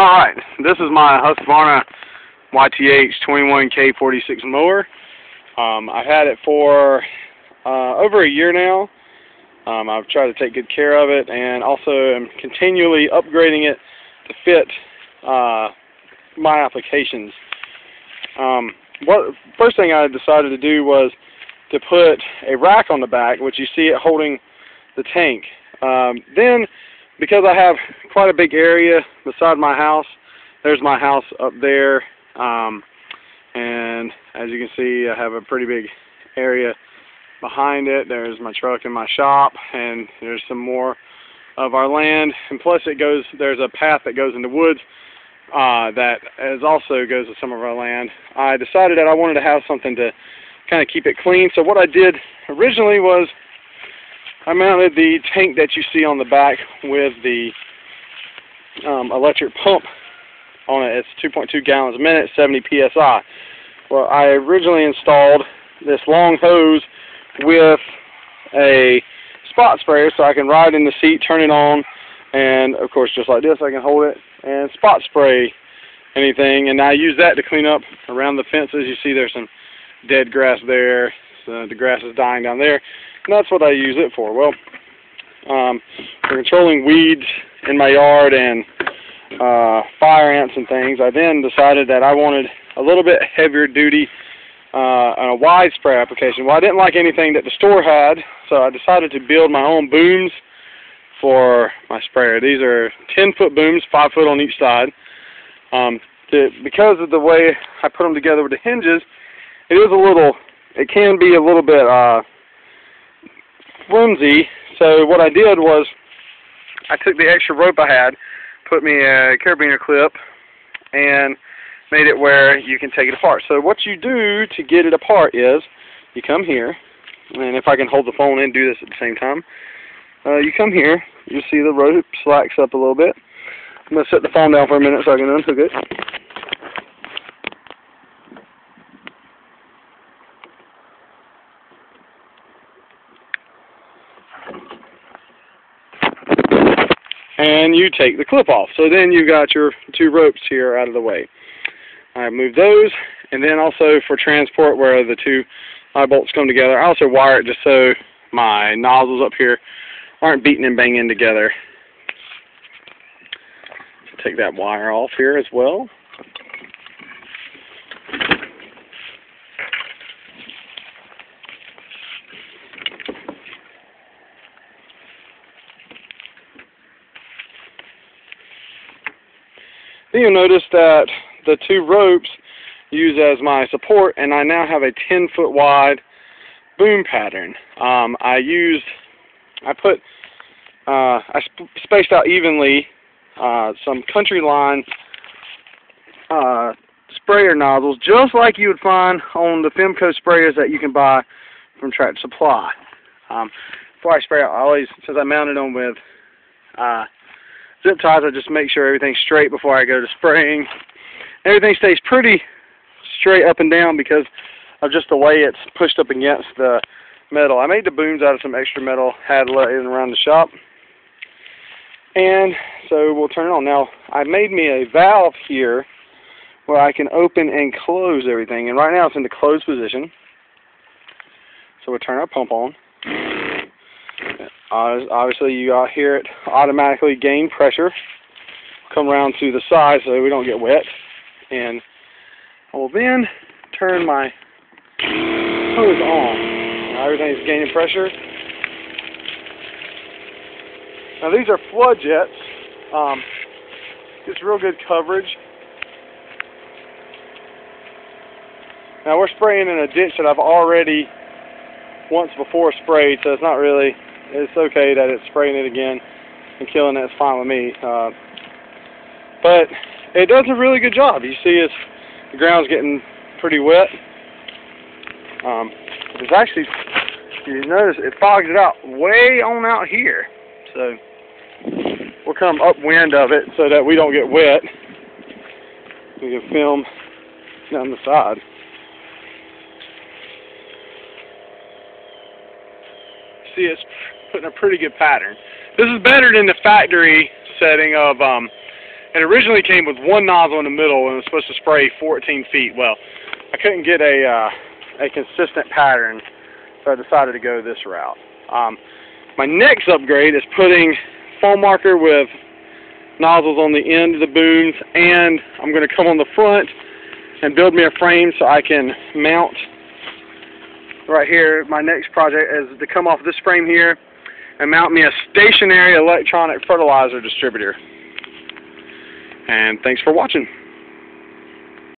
Alright, this is my Husqvarna YTH 21K46 mower. I've had it for over a year now. I've tried to take good care of it and also am continually upgrading it to fit my applications. First thing I decided to do was to put a rack on the back, which you see it holding the tank. Then, because I have quite a big area beside my house, there's my house up there, and as you can see, I have a pretty big area behind it. There's my truck and my shop, and there's some more of our land, and plus there's a path that goes in the woods that also goes to some of our land. I decided that I wanted to have something to kind of keep it clean, so what I did originally was I mounted the tank that you see on the back with the electric pump on it. It's 2.2 gallons a minute, 70 psi. Well, I originally installed this long hose with a spot sprayer so I can ride in the seat, turn it on, and of course just like this I can hold it and spot spray anything, and I use that to clean up around the fences. You see there's some dead grass there, so the grass is dying down there. And that's what I use it for. Well, for controlling weeds in my yard and fire ants and things, I then decided that I wanted a little bit heavier duty and a wide spray application. Well, I didn't like anything that the store had, so I decided to build my own booms for my sprayer. These are 10-foot booms, 5 foot on each side. Because of the way I put them together with the hinges, it can be a little bit flimsy, so what I did was I took the extra rope I had, put me a carabiner clip, and made it where you can take it apart. So what you do to get it apart is you come here, and if I can hold the phone and do this at the same time, you come here, you see the rope slacks up a little bit. I'm going to set the phone down for a minute so I can unhook it. And you take the clip off. So then you've got your two ropes here out of the way. I move those, and then also for transport where the two eye bolts come together, I also wire it just so my nozzles up here aren't beating and banging together. So take that wire off here as well. Then you'll notice that the two ropes use as my support, and I now have a 10-foot wide boom pattern. I spaced out evenly some Country Line sprayer nozzles, just like you would find on the Femco sprayers that you can buy from Tractor Supply. Before I spray out, since I mounted them with zip ties, I just make sure everything's straight before I go to spraying. Everything stays pretty straight up and down because of just the way it's pushed up against the metal. I made the booms out of some extra metal, had laying around the shop. And so we'll turn it on. Now, I made me a valve here where I can open and close everything. And right now it's in the closed position. So we'll turn our pump on. Obviously, you hear it automatically gain pressure, come around to the side so we don't get wet, and I will then turn my hose on. Now everything's gaining pressure. Now these are flood jets. It's real good coverage. Now we're spraying in a ditch that I've already once before sprayed, so it's not really. It's okay that it's spraying it again and killing it. It's fine with me. But it does a really good job. You see the ground's getting pretty wet. It's actually, you notice it fogs it out way on out here. So we'll come upwind of it so that we don't get wet. We can film down the side. See, it's putting a pretty good pattern. This is better than the factory setting of and originally came with one nozzle in the middle and was supposed to spray 14 feet. Well, I couldn't get a consistent pattern, so I decided to go this route. My next upgrade is putting foam marker with nozzles on the end of the booms, and I'm going to come on the front and build me a frame so I can mount right here. My next project is to come off this frame here and mount me a stationary electronic fertilizer distributor. And thanks for watching.